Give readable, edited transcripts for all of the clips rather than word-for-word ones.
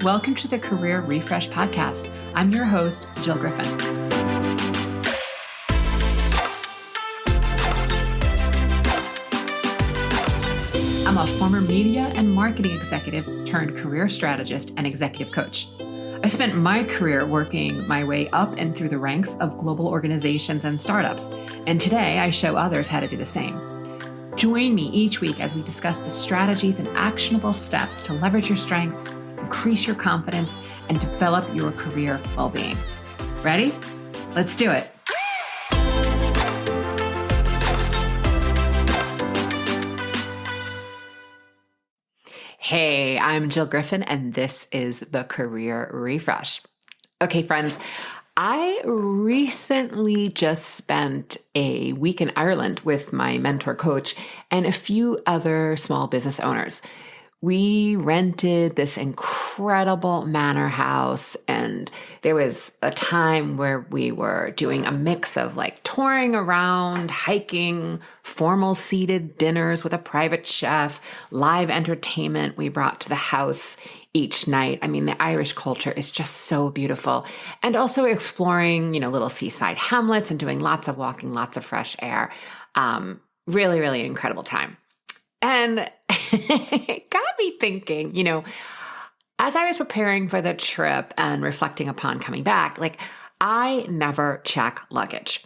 Welcome to the Career Refresh Podcast. I'm your host, Jill Griffin. I'm a former media and marketing executive turned career strategist and executive coach. I spent my career working my way up and through the ranks of global organizations and startups, and today I show others how to do the same. Join me each week as we discuss the strategies and actionable steps to leverage your strengths, increase your confidence, and develop your career well-being. Ready? Let's do it. Hey, I'm Jill Griffin, and this is the Career Refresh. Okay, friends, I recently just spent a week in Ireland with my mentor coach and a few other small business owners. We rented this incredible manor house, and there was a time where we were doing a mix of like touring around, hiking, formal seated dinners with a private chef, live entertainment we brought to the house each night. I mean, the Irish culture is just so beautiful. And also exploring, little seaside hamlets and doing lots of walking, lots of fresh air. Really, really incredible time. And it got me thinking, as I was preparing for the trip and reflecting upon coming back, I never check luggage.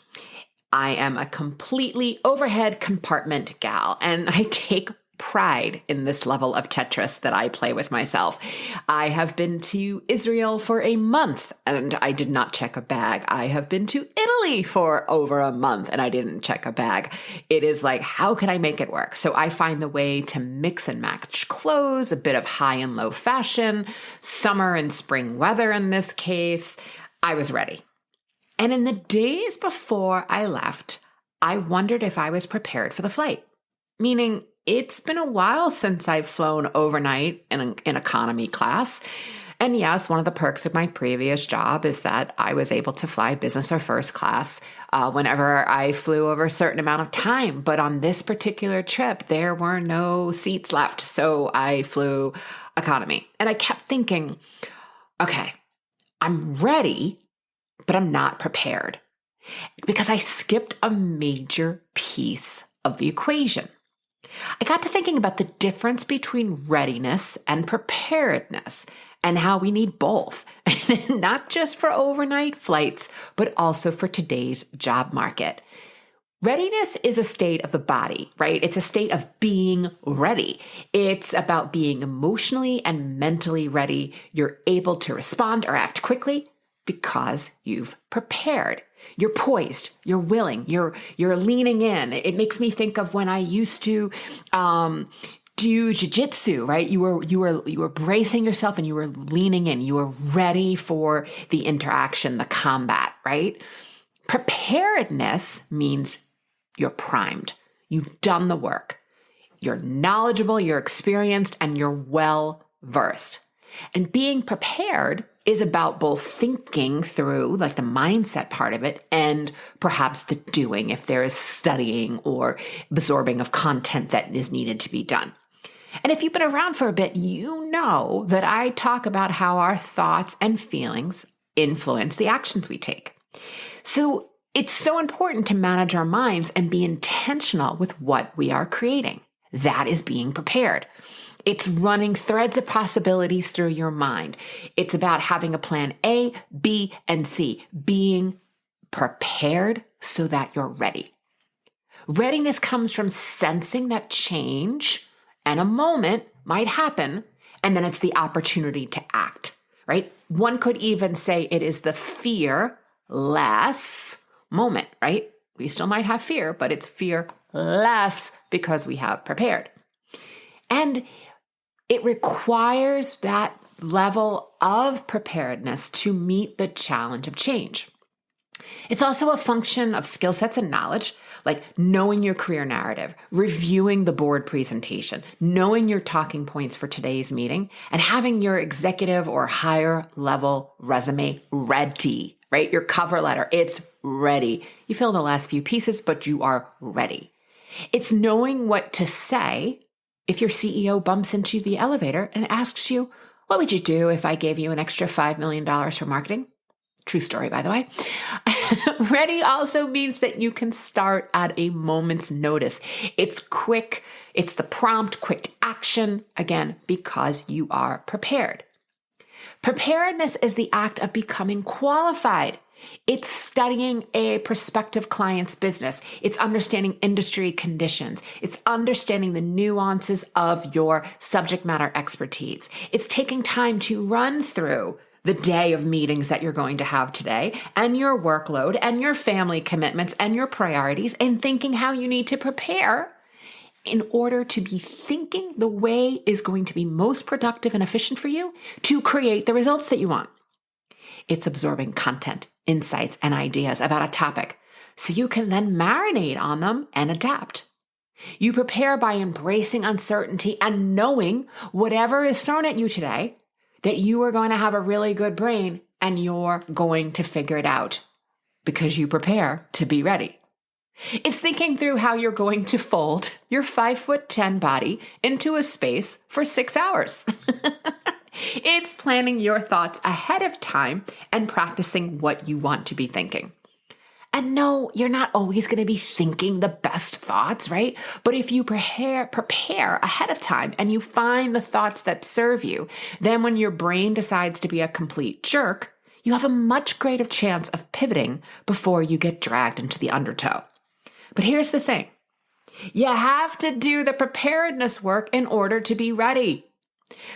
I am a completely overhead compartment gal, and I take pride in this level of Tetris that I play with myself. I have been to Israel for a month and I did not check a bag. I have been to Italy for over a month and I didn't check a bag. It is like, how can I make it work? So I find the way to mix and match clothes, a bit of high and low fashion, summer and spring weather in this case. I was ready. And in the days before I left, I wondered if I was prepared for the flight, meaning it's been a while since I've flown overnight in economy class. And yes, one of the perks of my previous job is that I was able to fly business or first class whenever I flew over a certain amount of time. But on this particular trip, there were no seats left. So I flew economy. And I kept thinking, okay, I'm ready, but I'm not prepared because I skipped a major piece of the equation. I got to thinking about the difference between readiness and preparedness and how we need both, not just for overnight flights, but also for today's job market. Readiness is a state of the body, right? It's a state of being ready. It's about being emotionally and mentally ready. You're able to respond or act quickly because you've prepared. You're poised, you're willing, you're leaning in. It makes me think of when I used to do jiu-jitsu, right? You were bracing yourself and you were leaning in. You were ready for the interaction, the combat, right? Preparedness means you're primed. You've done the work. You're knowledgeable, you're experienced, and you're well-versed. And being prepared is about both thinking through the mindset part of it and perhaps the doing if there is studying or absorbing of content that is needed to be done. And if you've been around for a bit, you know that I talk about how our thoughts and feelings influence the actions we take. So it's so important to manage our minds and be intentional with what we are creating. That is being prepared. It's running threads of possibilities through your mind. It's about having a plan A, B, and C, being prepared so that you're ready. Readiness comes from sensing that change and a moment might happen, and then it's the opportunity to act, right? One could even say it is the fearless moment, right? We still might have fear, but it's fearless because we have prepared. And it requires that level of preparedness to meet the challenge of change. It's also a function of skill sets and knowledge, like knowing your career narrative, reviewing the board presentation, knowing your talking points for today's meeting, and having your executive or higher level resume ready, right? Your cover letter, it's ready. You fill in the last few pieces, but you are ready. It's knowing what to say if your CEO bumps into the elevator and asks you, What would you do if I gave you an extra $5 million for marketing? True story, by the way. Ready also means that you can start at a moment's notice. It's quick. It's the prompt, quick action, again, because you are prepared. Preparedness is the act of becoming qualified. It's studying a prospective client's business. It's understanding industry conditions. It's understanding the nuances of your subject matter expertise. It's taking time to run through the day of meetings that you're going to have today and your workload and your family commitments and your priorities and thinking how you need to prepare in order to be thinking the way is going to be most productive and efficient for you to create the results that you want. It's absorbing content, insights, and ideas about a topic so you can then marinate on them and adapt. You prepare by embracing uncertainty and knowing whatever is thrown at you today, that you are going to have a really good brain and you're going to figure it out because you prepare to be ready. It's thinking through how you're going to fold your 5'10" body into a space for 6 hours. It's planning your thoughts ahead of time and practicing what you want to be thinking. And no, you're not always going to be thinking the best thoughts, right? But if you prepare ahead of time and you find the thoughts that serve you, then when your brain decides to be a complete jerk, you have a much greater chance of pivoting before you get dragged into the undertow. But here's the thing. You have to do the preparedness work in order to be ready.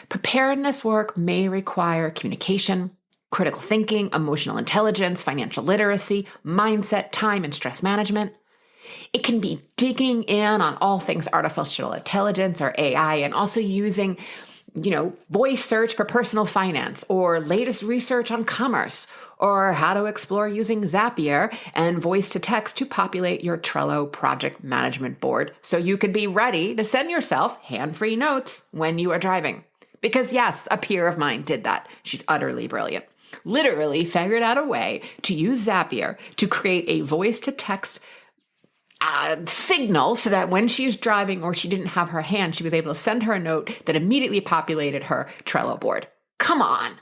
Preparedness work may require communication, critical thinking, emotional intelligence, financial literacy, mindset, time, and stress management. It can be digging in on all things artificial intelligence or AI and also using, voice search for personal finance or latest research on commerce or how to explore using Zapier and voice to text to populate your Trello project management board so you can be ready to send yourself hand-free notes when you are driving. Because yes, a peer of mine did that. She's utterly brilliant. Literally figured out a way to use Zapier to create a voice-to-text signal so that when she's driving or she didn't have her hand, she was able to send her a note that immediately populated her Trello board. Come on.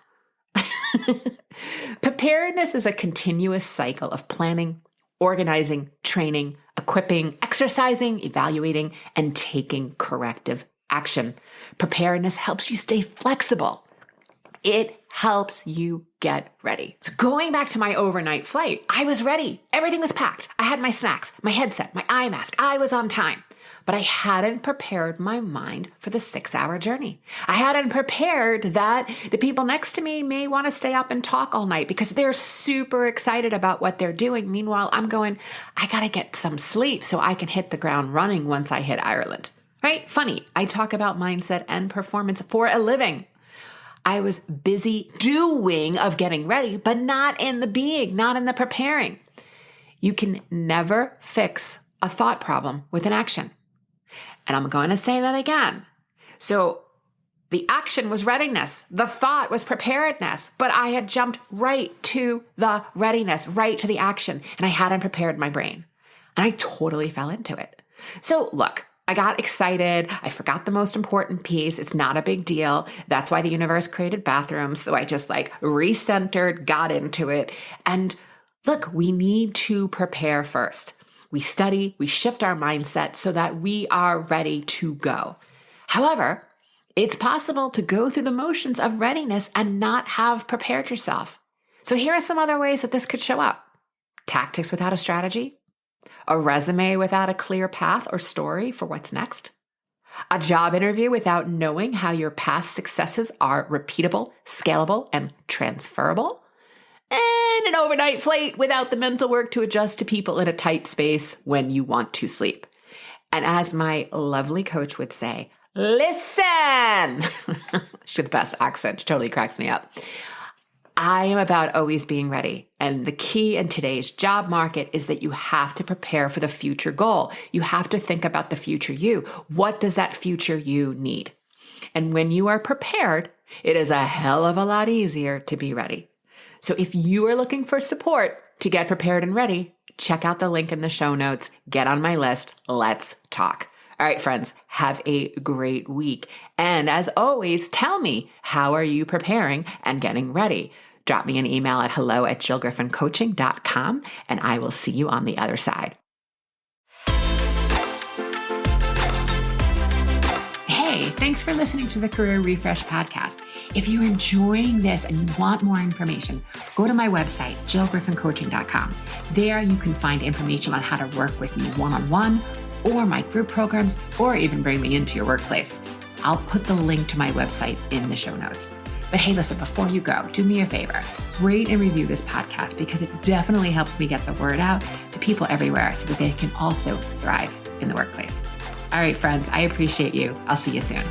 Preparedness is a continuous cycle of planning, organizing, training, equipping, exercising, evaluating, and taking corrective action. Preparedness helps you stay flexible. It helps you get ready. So going back to my overnight flight, I was ready. Everything was packed. I had my snacks, my headset, my eye mask. I was on time. But I hadn't prepared my mind for the 6-hour journey. I hadn't prepared that the people next to me may want to stay up and talk all night because they're super excited about what they're doing. Meanwhile, I'm going, I got to get some sleep so I can hit the ground running once I hit Ireland. Right? Funny. I talk about mindset and performance for a living. I was busy doing of getting ready, but not in the being, not in the preparing. You can never fix a thought problem with an action. And I'm going to say that again. So the action was readiness. The thought was preparedness, but I had jumped right to the readiness, right to the action, and I hadn't prepared my brain. And I totally fell into it. So look, I got excited. I forgot the most important piece. It's not a big deal. That's why the universe created bathrooms. So I just recentered, got into it. And look, we need to prepare first. We study, we shift our mindset so that we are ready to go. However, it's possible to go through the motions of readiness and not have prepared yourself. So here are some other ways that this could show up. Tactics without a strategy, a resume without a clear path or story for what's next, a job interview without knowing how your past successes are repeatable, scalable, and transferable, and an overnight flight without the mental work to adjust to people in a tight space when you want to sleep. And as my lovely coach would say, listen. She had the best accent. She totally cracks me up. I am about always being ready. And the key in today's job market is that you have to prepare for the future goal. You have to think about the future you. What does that future you need? And when you are prepared, it is a hell of a lot easier to be ready. So if you are looking for support to get prepared and ready, check out the link in the show notes. Get on my list. Let's talk. All All right, friends, have a great week. And as always, tell me, how are you preparing and getting ready? Drop me an email at hello@jillgriffincoaching.com, and I will see you on the other side. Hey, thanks for listening to the Career Refresh podcast. If you're enjoying this and you want more information, go to my website, jillgriffincoaching.com. There you can find information on how to work with me one-on-one, or my group programs, or even bring me into your workplace. I'll put the link to my website in the show notes. But hey, listen, before you go, do me a favor, rate and review this podcast because it definitely helps me get the word out to people everywhere so that they can also thrive in the workplace. All right, friends, I appreciate you. I'll see you soon.